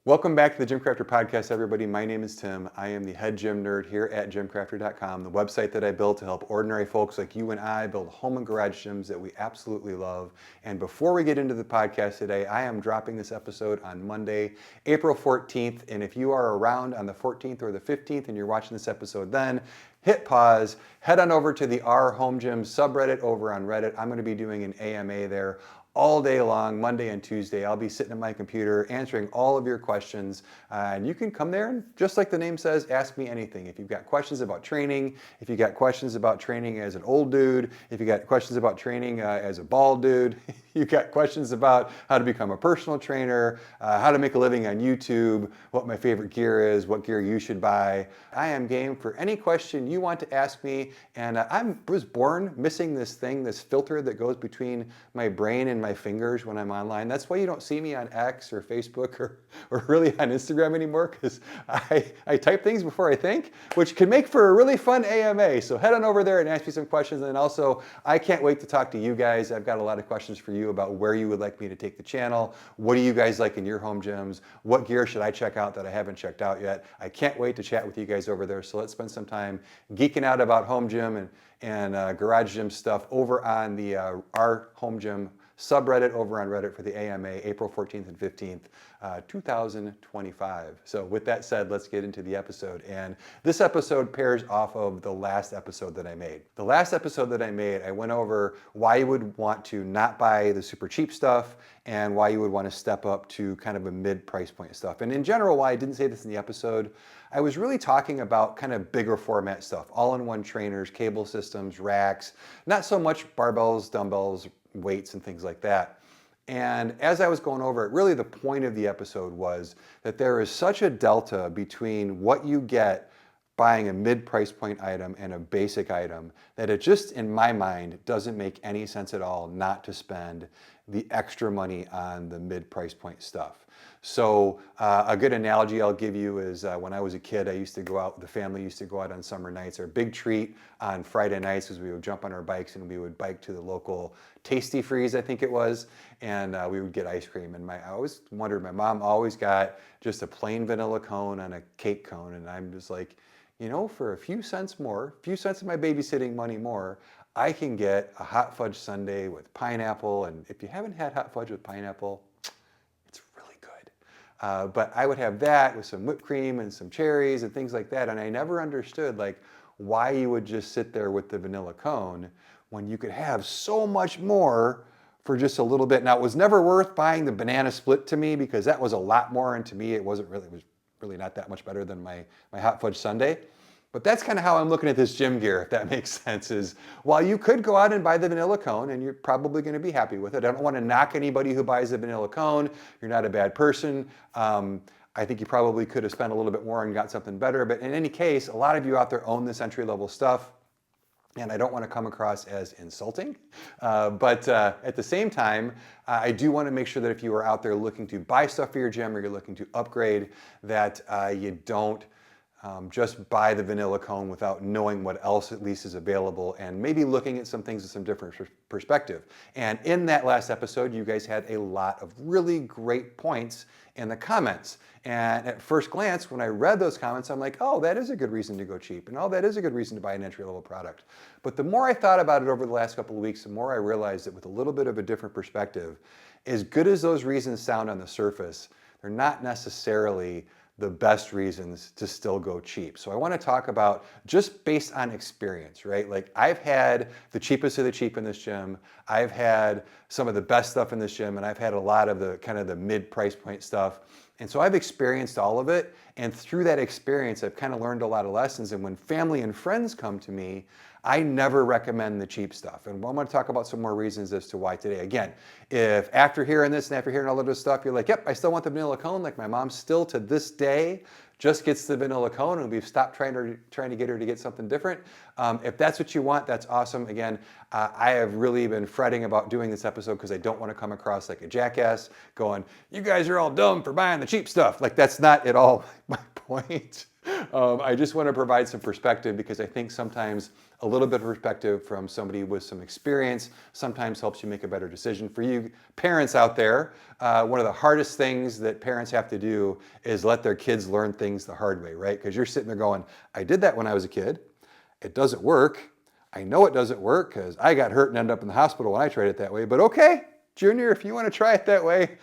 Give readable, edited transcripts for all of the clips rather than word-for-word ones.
Welcome back to the GymCrafter podcast, everybody. My name is Tim. I am the head gym nerd here at GymCrafter.com, the website that I built to help ordinary folks like you and I build home and garage gyms that we absolutely love. And before we get into the podcast today, I am dropping this episode on Monday, April 14th. And if you are around on the 14th or the 15th and you're watching this episode then, hit pause, head on over to the R Home Gym subreddit over on Reddit. I'm going to be doing an AMA there all day long, Monday and Tuesday. I'll be sitting at my computer answering all of your questions. And you can come there and, just like the name says, ask me anything. If you've got questions about training, if you've got questions about training as an old dude, if you've got questions about training as a bald dude, you've got questions about how to become a personal trainer, how to make a living on YouTube, what my favorite gear is, what gear you should buy. I am game for any question you want to ask me. And I was born missing this thing, this filter that goes between my brain and my fingers when I'm online. That's why you don't see me on X or Facebook or really on Instagram anymore, because I type things before I think, which can make for a really fun AMA. So head on over there and ask me some questions. And also, I can't wait to talk to you guys. I've got a lot of questions for you about where you would like me to take the channel. What do you guys like in your home gyms? What gear should I check out that I haven't checked out yet? I can't wait to chat with you guys over there. So let's spend some time geeking out about home gym and garage gym stuff over on the our home gym subreddit over on Reddit for the AMA, April 14th and 15th, 2025. So with that said, let's get into the episode. And this episode pairs off of the last episode that I made. The last episode that I made, I went over why you would want to not buy the super cheap stuff and why you would want to step up to kind of a mid-price point stuff. And in general, why I didn't say this in the episode, I was really talking about kind of bigger format stuff, all-in-one trainers, cable systems, racks, not so much barbells, dumbbells, weights and things like that. And as I was going over it, really the point of the episode was that there is such a delta between what you get buying a mid-price point item and a basic item that it just, in my mind, doesn't make any sense at all not to spend the extra money on the mid-price point stuff. So a good analogy I'll give you is when I was a kid, I used to go out, the family used to go out on summer nights. Our big treat on Friday nights was we would jump on our bikes and we would bike to the local Tasty Freeze, I think it was, and we would get ice cream. And I always wondered, my mom always got just a plain vanilla cone on a cake cone. And I'm just like, you know, for a few cents more, a few cents of my babysitting money more, I can get a hot fudge sundae with pineapple. And if you haven't had hot fudge with pineapple, it's really good. But I would have that with some whipped cream and some cherries and things like that. And I never understood like why you would just sit there with the vanilla cone when you could have so much more for just a little bit. Now, it was never worth buying the banana split to me because that was a lot more, and to me it was really not that much better than my hot fudge sundae. But that's kind of how I'm looking at this gym gear, if that makes sense, is while you could go out and buy the vanilla cone and you're probably going to be happy with it. I don't want to knock anybody who buys the vanilla cone. You're not a bad person. I think you probably could have spent a little bit more and got something better. But in any case, a lot of you out there own this entry-level stuff. And I don't want to come across as insulting, but at the same time, I do want to make sure that if you are out there looking to buy stuff for your gym or you're looking to upgrade, that you don't just buy the vanilla cone without knowing what else at least is available and maybe looking at some things with some different perspective. And in that last episode, you guys had a lot of really great points in the comments. And at first glance, when I read those comments, I'm like, oh, that is a good reason to go cheap. And oh, that is a good reason to buy an entry-level product. But the more I thought about it over the last couple of weeks, the more I realized that with a little bit of a different perspective, as good as those reasons sound on the surface, they're not necessarily the best reasons to still go cheap. So I want to talk about just based on experience, right? Like I've had the cheapest of the cheap in this gym. I've had some of the best stuff in this gym, and I've had a lot of the kind of the mid price point stuff. And so I've experienced all of it. And through that experience, I've kind of learned a lot of lessons. And when family and friends come to me, I never recommend the cheap stuff. And I'm going to talk about some more reasons as to why today. Again, if after hearing this and after hearing all of this stuff, you're like, yep, I still want the vanilla cone. Like my mom still to this day just gets the vanilla cone, and we've stopped trying to get her to get something different. If that's what you want, that's awesome. Again, I have really been fretting about doing this episode because I don't want to come across like a jackass going, you guys are all dumb for buying the cheap stuff. Like that's not at all my point. I just want to provide some perspective because I think sometimes a little bit of perspective from somebody with some experience sometimes helps you make a better decision. For you parents out there, one of the hardest things that parents have to do is let their kids learn things the hard way, right? Because you're sitting there going, I did that when I was a kid. It doesn't work. I know it doesn't work because I got hurt and ended up in the hospital when I tried it that way. But okay, Junior, if you want to try it that way,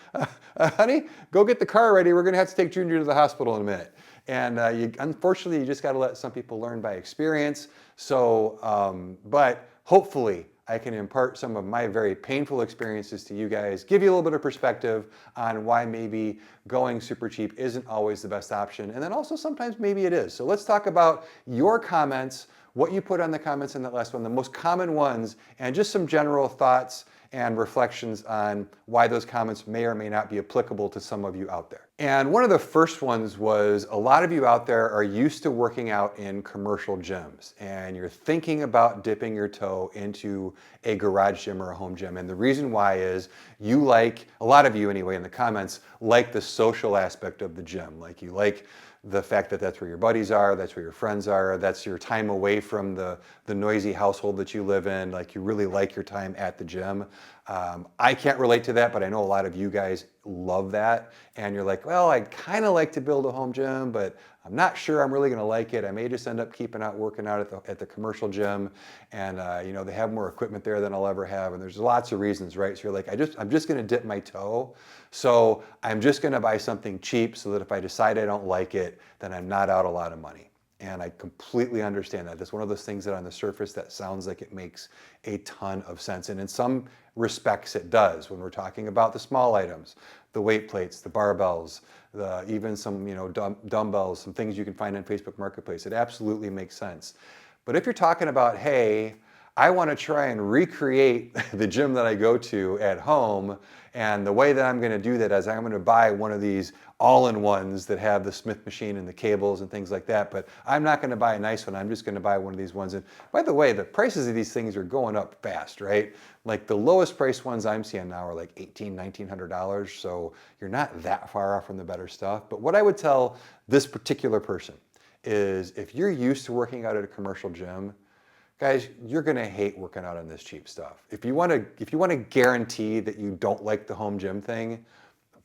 honey, go get the car ready. We're going to have to take Junior to the hospital in a minute. And unfortunately, you just got to let some people learn by experience. So, but hopefully, I can impart some of my very painful experiences to you guys, give you a little bit of perspective on why maybe going super cheap isn't always the best option. And then also sometimes maybe it is. So let's talk about your comments, what you put on the comments in that last one, the most common ones, and just some general thoughts and reflections on why those comments may or may not be applicable to some of you out there. And one of the first ones was a lot of you out there are used to working out in commercial gyms and you're thinking about dipping your toe into a garage gym or a home gym. And the reason why is you like, a lot of you anyway in the comments, like the social aspect of the gym. Like you like the fact that that's where your buddies are, that's where your friends are, that's your time away from the noisy household that you live in. Like you really like your time at the gym. I can't relate to that, but I know a lot of you guys love that. And you're like, well, I'd kind of like to build a home gym, but I'm not sure I'm really going to like it. I may just end up working out at the commercial gym. And you know, they have more equipment there than I'll ever have. And there's lots of reasons, right? So you're like, I'm just going to dip my toe. So I'm just going to buy something cheap so that if I decide I don't like it, then I'm not out a lot of money. And I completely understand that. That's one of those things that on the surface that sounds like it makes a ton of sense. And in some respects it does when we're talking about the small items, the weight plates, the barbells, even some dumbbells, some things you can find on Facebook Marketplace. It absolutely makes sense. But if you're talking about, hey, I want to try and recreate the gym that I go to at home, and the way that I'm going to do that is I'm going to buy one of these all-in-ones that have the Smith machine and the cables and things like that, but I'm not going to buy a nice one. I'm just going to buy one of these ones. And by the way, the prices of these things are going up fast, right? Like the lowest price ones I'm seeing now are like $1,800, $1,900, so you're not that far off from the better stuff. But what I would tell this particular person is if you're used to working out at a commercial gym, guys, you're gonna hate working out on this cheap stuff. If you wanna guarantee that you don't like the home gym thing,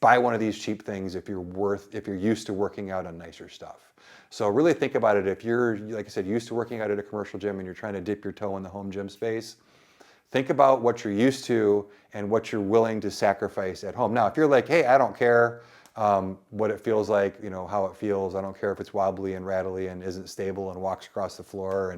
buy one of these cheap things if you're used to working out on nicer stuff. So really think about it. If you're, like I said, used to working out at a commercial gym and you're trying to dip your toe in the home gym space, think about what you're used to and what you're willing to sacrifice at home. Now, if you're like, hey, I don't care what it feels like, how it feels. I don't care if it's wobbly and rattly and isn't stable and walks across the floor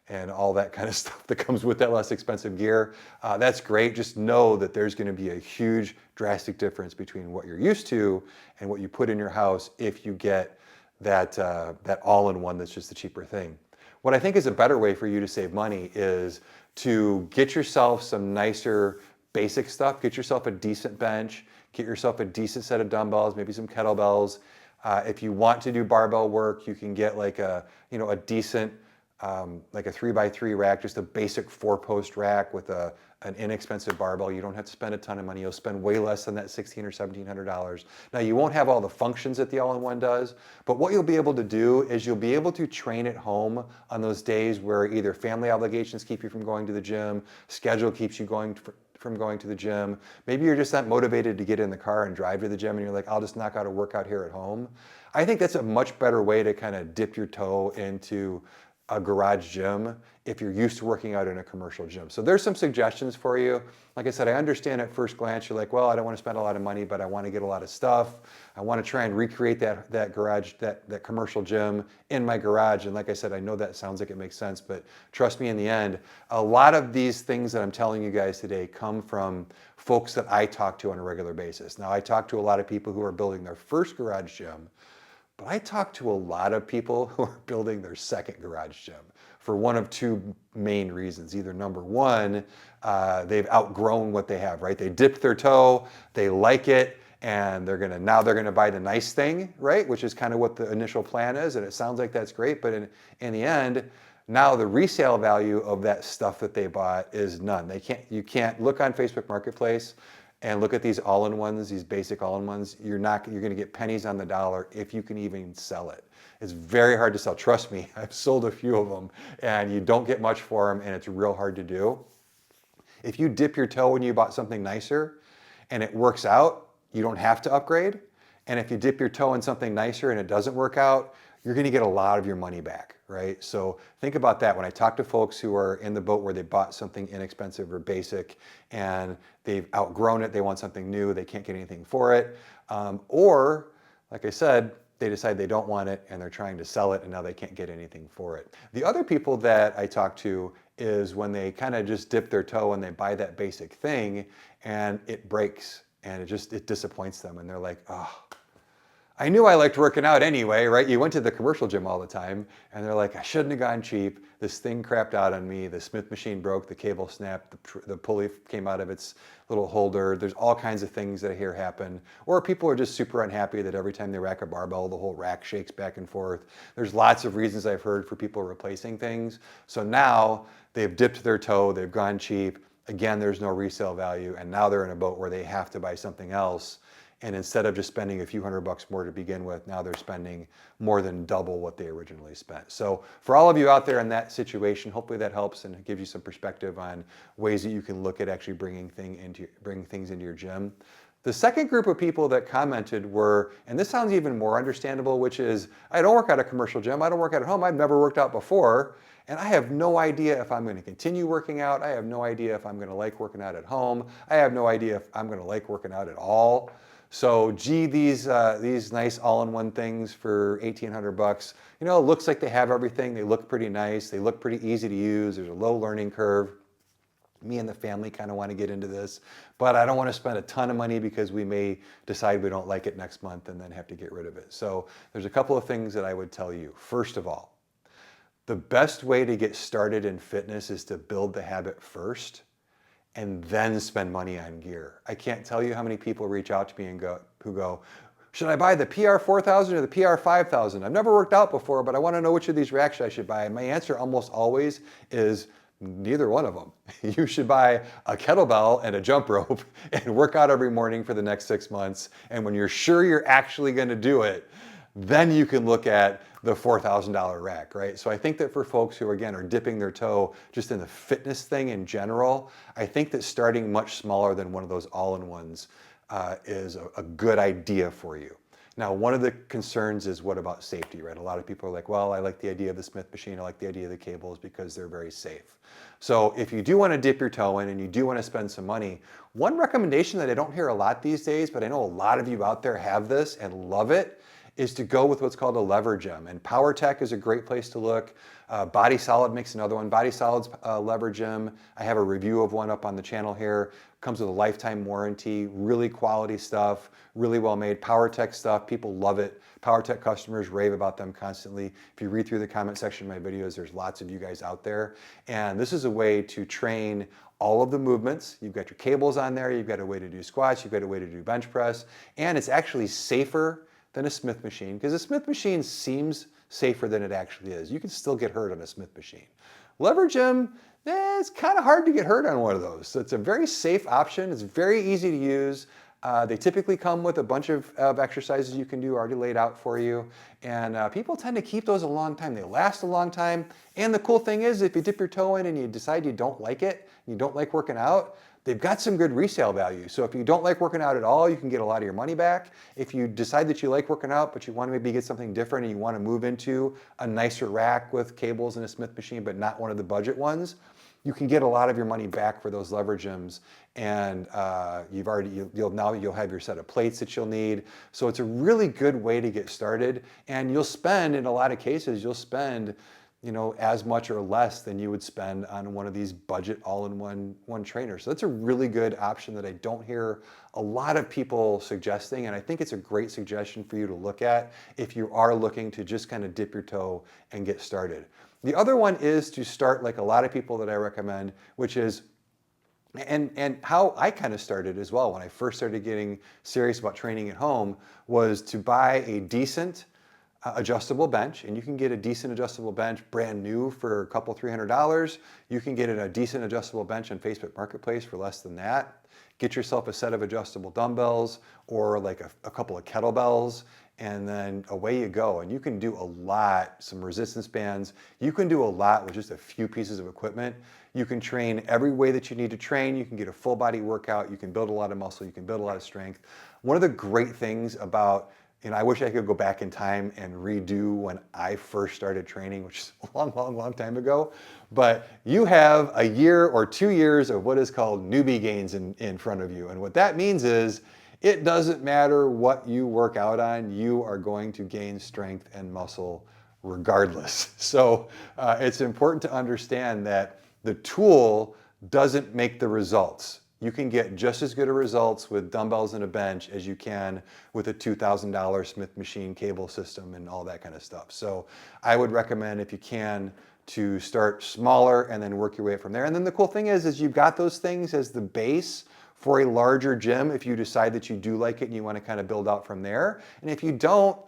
and all that kind of stuff that comes with that less expensive gear. That's great. Just know that there's going to be a huge drastic difference between what you're used to and what you put in your house if you get that all-in-one that's just the cheaper thing. What I think is a better way for you to save money is to get yourself some nicer basic stuff. Get yourself a decent bench, get yourself a decent set of dumbbells, maybe some kettlebells. If you want to do barbell work, you can get like a decent like a 3x3 rack, just a basic 4-post rack with an inexpensive barbell. You don't have to spend a ton of money. You'll spend way less than that $1,600 or $1,700. Now you won't have all the functions that the all-in-one does, but what you'll be able to do is you'll be able to train at home on those days where either family obligations keep you from going to the gym, schedule keeps you from going to the gym. Maybe you're just not motivated to get in the car and drive to the gym and you're like, I'll just knock out a workout here at home. I think that's a much better way to kind of dip your toe into a garage gym if you're used to working out in a commercial gym. So there's some suggestions for you. Like I said, I understand at first glance, you're like, well, I don't want to spend a lot of money, but I want to get a lot of stuff. I want to try and recreate that garage, that commercial gym in my garage. And like I said, I know that sounds like it makes sense, but trust me, in the end, a lot of these things that I'm telling you guys today come from folks that I talk to on a regular basis. Now, I talk to a lot of people who are building their first garage gym, but I talk to a lot of people who are building their second garage gym for one of two main reasons. Either number one, they've outgrown what they have, right? They dipped their toe, they like it, and now they're gonna buy the nice thing, right? Which is kind of what the initial plan is, and it sounds like that's great, but in the end, now the resale value of that stuff that they bought is none. You can't look on Facebook Marketplace and look at these all-in-ones, these basic all-in-ones, you're going to get pennies on the dollar if you can even sell it. It's very hard to sell. Trust me, I've sold a few of them, and you don't get much for them, and it's real hard to do. If you dip your toe when you bought something nicer and it works out, you don't have to upgrade. And if you dip your toe in something nicer and it doesn't work out, you're going to get a lot of your money back, right? So think about that. When I talk to folks who are in the boat where they bought something inexpensive or basic and they've outgrown it, they want something new, they can't get anything for it. Or, like I said, they decide they don't want it and they're trying to sell it and now they can't get anything for it. The other people that I talk to is when they kind of just dip their toe and they buy that basic thing and it breaks and it disappoints them and they're like, oh, I knew I liked working out anyway, right? You went to the commercial gym all the time and they're like, I shouldn't have gone cheap. This thing crapped out on me. The Smith machine broke, the cable snapped, the pulley came out of its little holder. There's all kinds of things that I hear happen. Or people are just super unhappy that every time they rack a barbell, the whole rack shakes back and forth. There's lots of reasons I've heard for people replacing things. So now they've dipped their toe, they've gone cheap. Again, there's no resale value. And now they're in a boat where they have to buy something else. And instead of just spending a few $100 more to begin with, now they're spending more than double what they originally spent. So for all of you out there in that situation, hopefully that helps and gives you some perspective on ways that you can look at actually bringing things into your gym. The second group of people that commented were, and this sounds even more understandable, which is, I don't work at a commercial gym, I don't work out at home, I've never worked out before, and I have no idea if I'm going to continue working out, I have no idea if I'm going to like working out at home, I have no idea if I'm going to like working out at all. So gee, these nice all-in-one things for $1,800, you know, it looks like they have everything. They look pretty nice. They look pretty easy to use. There's a low learning curve. Me and the family kind of want to get into this, but I don't want to spend a ton of money because we may decide we don't like it next month and then have to get rid of it. So there's a couple of things that I would tell you. First of all, the best way to get started in fitness is to build the habit first and then spend money on gear. I can't tell you how many people reach out to me and who go, should I buy the PR 4000 or the PR 5000? I've never worked out before, but I want to know which of these racks I should buy. And my answer almost always is neither one of them. You should buy a kettlebell and a jump rope and work out every morning for the next 6 months. And when you're sure you're actually going to do it, then you can look at the $4,000 rack, right? So I think that for folks who, again, are dipping their toe just in the fitness thing in general, I think that starting much smaller than one of those all-in-ones is a good idea for you. Now, one of the concerns is what about safety, right? A lot of people are like, well, I like the idea of the Smith machine, I like the idea of the cables because they're very safe. So if you do want to dip your toe in and you do want to spend some money, one recommendation that I don't hear a lot these days, but I know a lot of you out there have this and love it, is to go with what's called a lever gem. And PowerTech is a great place to look. Body Solid makes another one. Body Solid's lever gem. I have a review of one up on the channel here. Comes with a lifetime warranty, really quality stuff, really well made. PowerTech stuff, people love it. PowerTech customers rave about them constantly. If you read through the comment section of my videos, there's lots of you guys out there. And this is a way to train all of the movements. You've got your cables on there, you've got a way to do squats, you've got a way to do bench press, and it's actually safer than a Smith machine, because a Smith machine seems safer than it actually is. You can still get hurt on a Smith machine. Lever gym, it's kind of hard to get hurt on one of those. So it's a very safe option. It's very easy to use. They typically come with a bunch of exercises you can do already laid out for you. And people tend to keep those a long time. They last a long time. And the cool thing is, if you dip your toe in and you decide you don't like it, you don't like working out, they've got some good resale value. So if you don't like working out at all, you can get a lot of your money back. If you decide that you like working out, but you want to maybe get something different and you want to move into a nicer rack with cables and a Smith machine, but not one of the budget ones, you can get a lot of your money back for those lever gyms. And you'll have your set of plates that you'll need. So it's a really good way to get started. And you'll spend, in a lot of cases, you'll spend, you know, as much or less than you would spend on one of these budget all-in-one trainers. So that's a really good option that I don't hear a lot of people suggesting, and I think it's a great suggestion for you to look at if you are looking to just kind of dip your toe and get started. The other one is to start like a lot of people that I recommend, which is, and how I kind of started as well when I first started getting serious about training at home, was to buy a decent adjustable bench, and you can get a decent adjustable bench brand new for a couple $300. You can get a decent adjustable bench on Facebook Marketplace for less than that. Get yourself a set of adjustable dumbbells or like a couple of kettlebells, and then away you go. And you can do a lot, some resistance bands. You can do a lot with just a few pieces of equipment. You can train every way that you need to train. You can get a full body workout. You can build a lot of muscle. You can build a lot of strength. One of the great things about, I wish I could go back in time and redo when I first started training, which is a long time ago. But you have a year or 2 years of what is called newbie gains in front of you. And what that means is it doesn't matter what you work out on, you are going to gain strength and muscle regardless. So it's important to understand that the tool doesn't make the results. You can get just as good a results with dumbbells and a bench as you can with a $2,000 Smith machine cable system and all that kind of stuff. So I would recommend, if you can, to start smaller and then work your way up from there. And then the cool thing is you've got those things as the base for a larger gym if you decide that you do like it and you want to kind of build out from there. And if you don't,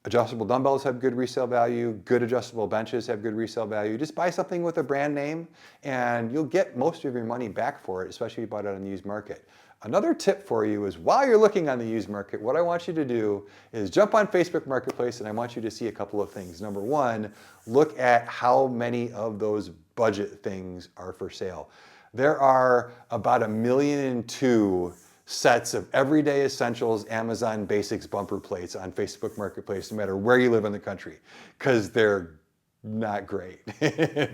adjustable dumbbells have good resale value, good adjustable benches have good resale value. Just buy something with a brand name and you'll get most of your money back for it, especially if you bought it on the used market. Another tip for you is, while you're looking on the used market, what I want you to do is jump on Facebook Marketplace, and I want you to see a couple of things. Number one, look at how many of those budget things are for sale. There are about 1.2 million sets of everyday essentials Amazon Basics bumper plates on Facebook Marketplace, no matter where you live in the country, because they're not great.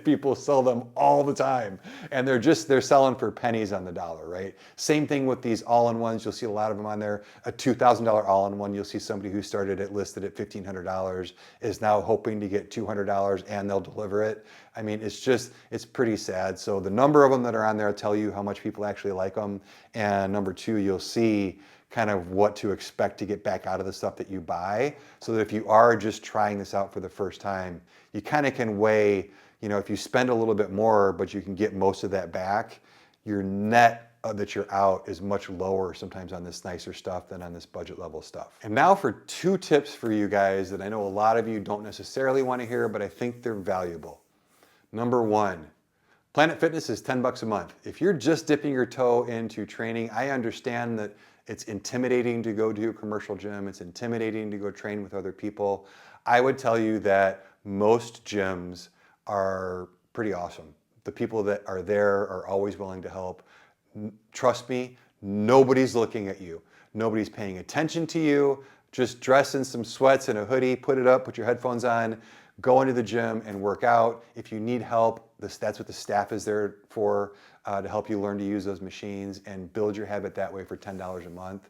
People sell them all the time, and they're selling for pennies on the dollar, right? Same thing with these all-in-ones. You'll see a lot of them on there. A $2,000 all-in-one, you'll see somebody who started it listed at $1,500 is now hoping to get $200 and they'll deliver it. I mean, it's pretty sad. So the number of them that are on there tell you how much people actually like them. And number two, you'll see kind of what to expect to get back out of the stuff that you buy, so that if you are just trying this out for the first time, you kind of can weigh, if you spend a little bit more, but you can get most of that back, your net that you're out is much lower sometimes on this nicer stuff than on this budget level stuff. And now for 2 tips for you guys that I know a lot of you don't necessarily want to hear, but I think they're valuable. Number 1, Planet Fitness is $10 a month. If you're just dipping your toe into training, I understand that it's intimidating to go to a commercial gym. It's intimidating to go train with other people. I would tell you that most gyms are pretty awesome. The people that are there are always willing to help. Trust me, nobody's looking at you. Nobody's paying attention to you. Just dress in some sweats and a hoodie, put it up, put your headphones on, go into the gym and work out. If you need help, that's what the staff is there for, to help you learn to use those machines and build your habit that way for $10 a month.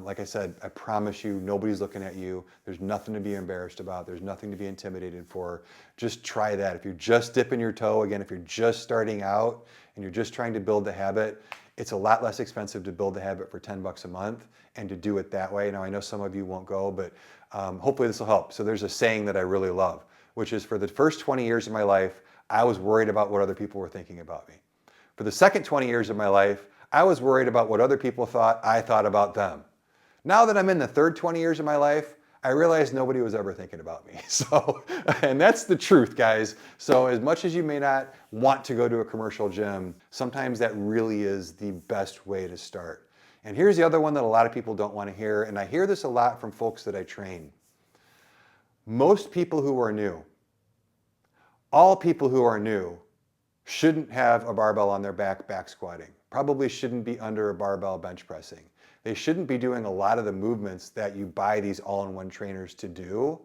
Like I said, I promise you, nobody's looking at you. There's nothing to be embarrassed about. There's nothing to be intimidated for. Just try that. If you're just dipping your toe, again, if you're just starting out and you're just trying to build the habit, it's a lot less expensive to build the habit for $10 a month and to do it that way. Now, I know some of you won't go, but hopefully this will help. So there's a saying that I really love, which is, for the first 20 years of my life, I was worried about what other people were thinking about me. For the second 20 years of my life, I was worried about what other people thought I thought about them. Now that I'm in the third 20 years of my life, I realize nobody was ever thinking about me. So, and that's the truth, guys. So as much as you may not want to go to a commercial gym, sometimes that really is the best way to start. And here's the other one that a lot of people don't want to hear, and I hear this a lot from folks that I train. Most people who are new, all people who are new, shouldn't have a barbell on their back squatting. Probably shouldn't be under a barbell bench pressing. They shouldn't be doing a lot of the movements that you buy these all-in-one trainers to do.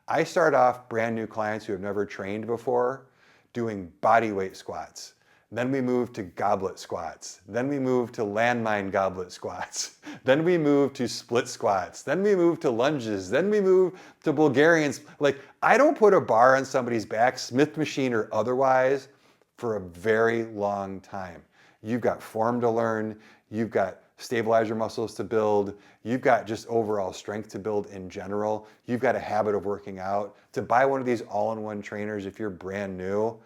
I start off brand new clients who have never trained before doing body weight squats. Then we move to goblet squats. Then we move to landmine goblet squats. Then we move to split squats. Then we move to lunges. Then we move to Bulgarians. Like, I don't put a bar on somebody's back, Smith machine or otherwise, for a very long time. You've got form to learn. You've got stabilizer muscles to build. You've got just overall strength to build in general. You've got a habit of working out. To buy one of these all-in-one trainers if you're brand new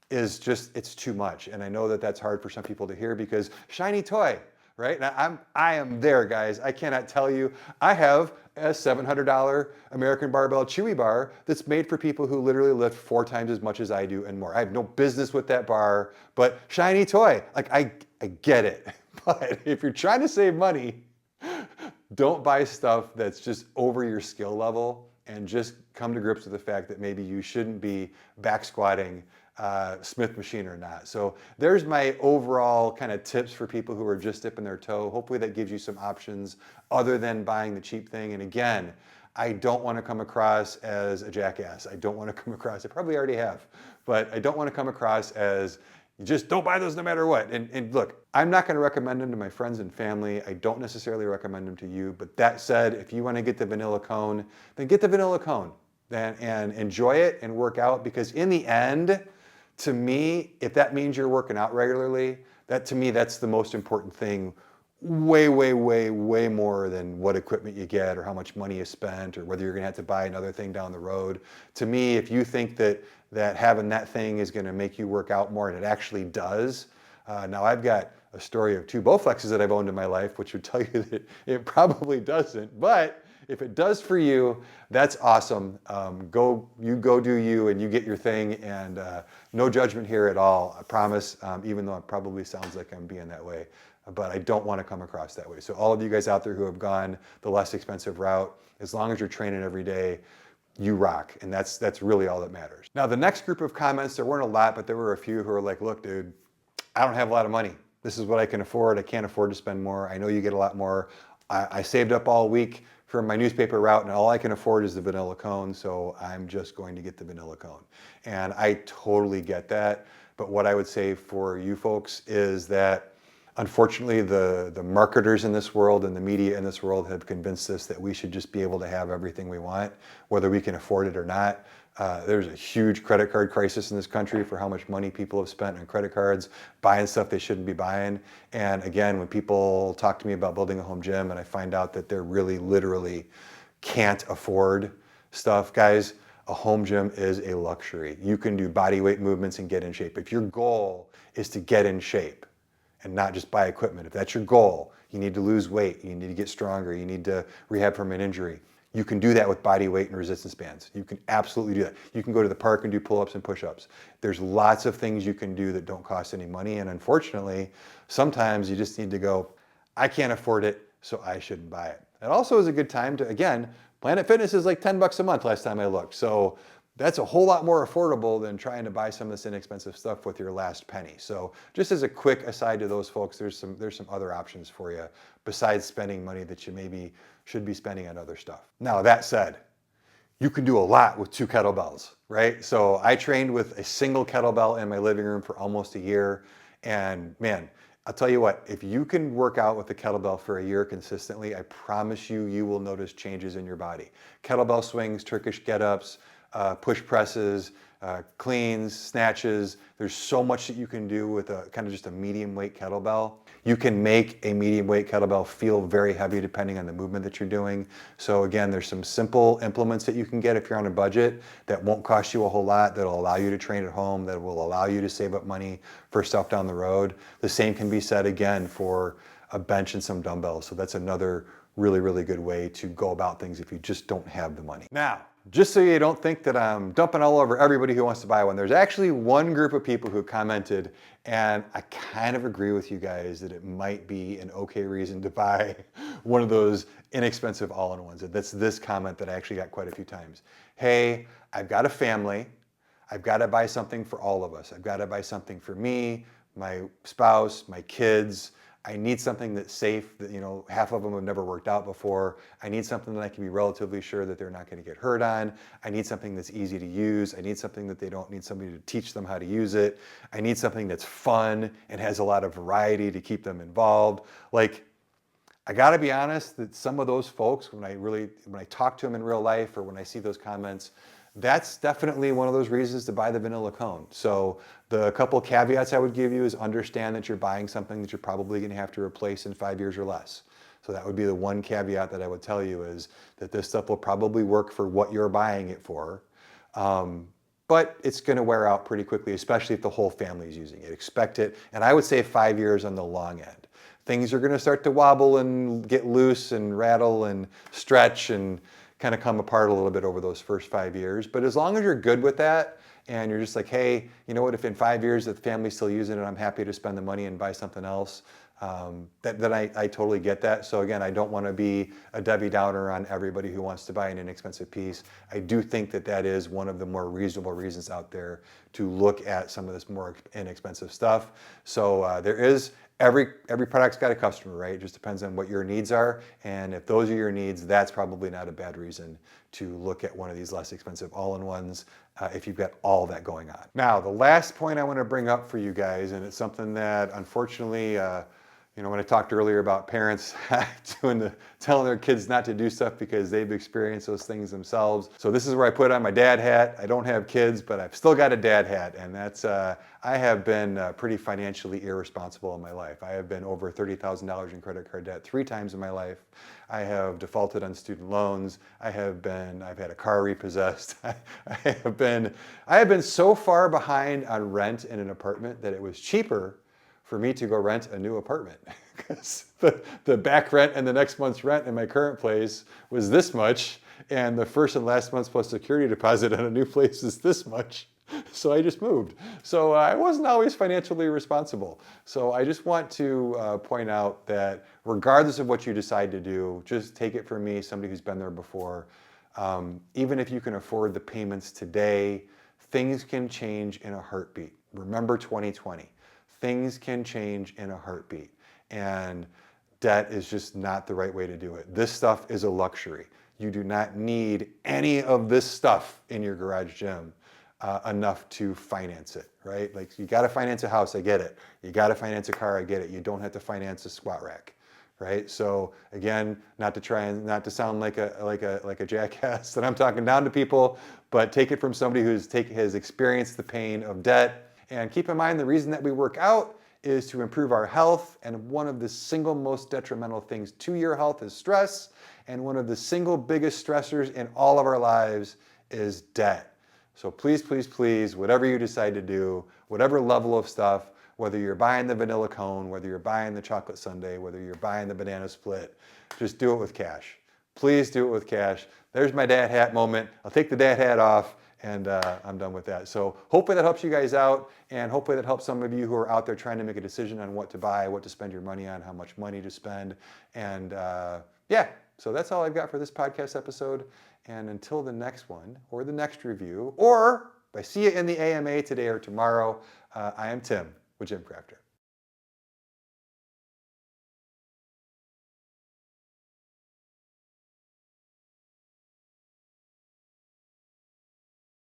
is just, it's too much. And I know that that's hard for some people to hear because shiny toy. right? Now I am there, guys. I cannot tell you. I have a $700 American Barbell Chewy bar that's made for people who literally lift 4 times as much as I do and more. I have no business with that bar, but shiny toy. Like I get it. But if you're trying to save money, don't buy stuff that's just over your skill level, and just come to grips with the fact that maybe you shouldn't be back squatting Smith machine or not. So there's my overall kind of tips for people who are just dipping their toe. Hopefully that gives you some options other than buying the cheap thing. And again, I don't want to come across as a jackass. I don't want to come across, I probably already have, but I don't want to come across as you just don't buy those no matter what. And look, I'm not going to recommend them to my friends and family. I don't necessarily recommend them to you. But that said, if you want to get the vanilla cone, then get the vanilla cone and enjoy it and work out. Because in the end, to me, if that means you're working out regularly, to me, that's the most important thing. Way, way, way, way more than what equipment you get or how much money you spent or whether you're going to have to buy another thing down the road. To me, if you think that having that thing is going to make you work out more, and it actually does. Now I've got a story of 2 Bowflexes that I've owned in my life, which would tell you that it probably doesn't. But if it does for you, that's awesome. Go do you, and you get your thing, and no judgment here at all. I promise, even though it probably sounds like I'm being that way. But I don't want to come across that way. So all of you guys out there who have gone the less expensive route, as long as you're training every day, you rock. And that's really all that matters. Now, the next group of comments, there weren't a lot, but there were a few who were like, look, dude, I don't have a lot of money. This is what I can afford. I can't afford to spend more. I know you get a lot more. I saved up all week for my newspaper route, and all I can afford is the vanilla cone. So I'm just going to get the vanilla cone. And I totally get that. But what I would say for you folks is that unfortunately, the marketers in this world and the media in this world have convinced us that we should just be able to have everything we want, whether we can afford it or not. There's a huge credit card crisis in this country for how much money people have spent on credit cards, buying stuff they shouldn't be buying. And again, when people talk to me about building a home gym and I find out that they're really literally can't afford stuff, guys, a home gym is a luxury. You can do body weight movements and get in shape. If your goal is to get in shape, and not just buy equipment. If that's your goal, you need to lose weight, you need to get stronger, you need to rehab from an injury. You can do that with body weight and resistance bands. You can absolutely do that. You can go to the park and do pull-ups and push-ups. There's lots of things you can do that don't cost any money. And unfortunately, sometimes you just need to go, I can't afford it, so I shouldn't buy it. It also is a good time to, again, Planet Fitness is like 10 bucks a month last time I looked. So that's a whole lot more affordable than trying to buy some of this inexpensive stuff with your last penny. So just as a quick aside to those folks, there's some other options for you besides spending money that you maybe should be spending on other stuff. Now that said, you can do a lot with 2 kettlebells, right? So I trained with a single kettlebell in my living room for almost a year. And man, I'll tell you what, if you can work out with a kettlebell for a year consistently, I promise you, you will notice changes in your body. Kettlebell swings, Turkish get-ups, push presses, cleans, snatches. There's so much that you can do with a kind of just a medium weight kettlebell. You can make a medium weight kettlebell feel very heavy depending on the movement that you're doing. So again, there's some simple implements that you can get if you're on a budget that won't cost you a whole lot, that'll allow you to train at home, that will allow you to save up money for stuff down the road. The same can be said again for a bench and some dumbbells. So that's another really, really good way to go about things if you just don't have the money. Now, just so you don't think that I'm dumping all over everybody who wants to buy one, there's actually one group of people who commented, and I kind of agree with you guys that it might be an okay reason to buy one of those inexpensive all-in-ones. That's this comment that I actually got quite a few times. Hey, I've got a family. I've got to buy something for all of us. I've got to buy something for me, my spouse, my kids. I need something that's safe, that, you know, half of them have never worked out before. I need something that I can be relatively sure that they're not going to get hurt on. I need something that's easy to use. I need something that they don't need somebody to teach them how to use it. I need something that's fun and has a lot of variety to keep them involved. Like, I got to be honest that some of those folks, when I talk to them in real life or when I see those comments, that's definitely one of those reasons to buy the vanilla cone. So the couple caveats I would give you is understand that you're buying something that you're probably going to have to replace in 5 years or less. So that would be the one caveat that I would tell you, is that this stuff will probably work for what you're buying it for. But it's going to wear out pretty quickly, especially if the whole family is using it. Expect it, and I would say 5 years on the long end. things are going to start to wobble and get loose and rattle and stretch and kind of come apart a little bit over those first 5 years. But as long as you're good with that and you're just like, hey, you know what, if in 5 years the family's still using it, I'm happy to spend the money and buy something else. Then I totally get that. So again, I don't want to be a Debbie Downer on everybody who wants to buy an inexpensive piece. I do think that that is one of the more reasonable reasons out there to look at some of this more inexpensive stuff. So there is, every product's got a customer, right? It just depends on what your needs are. And if those are your needs, that's probably not a bad reason to look at one of these less expensive all-in-ones if you've got all that going on. Now, the last point I want to bring up for you guys, and it's something that unfortunately, when I talked earlier about parents telling their kids not to do stuff because they've experienced those things themselves. So this is where I put on my dad hat. I don't have kids, but I've still got a dad hat. And that's, I have been pretty financially irresponsible in my life. I have been over $30,000 in credit card debt 3 times in my life. I have defaulted on student loans. I've had a car repossessed. I have been so far behind on rent in an apartment that it was cheaper for me to go rent a new apartment because the back rent and the next month's rent in my current place was this much, and the first and last month's plus security deposit on a new place is this much. So I just moved. So I wasn't always financially responsible. So I just want to point out that regardless of what you decide to do, just take it from me, somebody who's been there before. Even if you can afford the payments today, things can change in a heartbeat. Remember 2020. Things can change in a heartbeat, and debt is just not the right way to do it. This stuff is a luxury. You do not need any of this stuff in your garage gym enough to finance it, right? Like, you got to finance a house, I get it. You got to finance a car, I get it. You don't have to finance a squat rack, right? So again, not to sound like a jackass that I'm talking down to people, but take it from somebody has experienced the pain of debt. And keep in mind, the reason that we work out is to improve our health. And one of the single most detrimental things to your health is stress. And one of the single biggest stressors in all of our lives is debt. So please, please, please, whatever you decide to do, whatever level of stuff, whether you're buying the vanilla cone, whether you're buying the chocolate sundae, whether you're buying the banana split, just do it with cash. Please do it with cash. There's my dad hat moment. I'll take the dad hat off. And I'm done with that. So hopefully that helps you guys out, and hopefully that helps some of you who are out there trying to make a decision on what to buy, what to spend your money on, how much money to spend. And yeah, so that's all I've got for this podcast episode. And until the next one, or the next review, or if I see you in the AMA today or tomorrow, I am Tim with GymCrafter.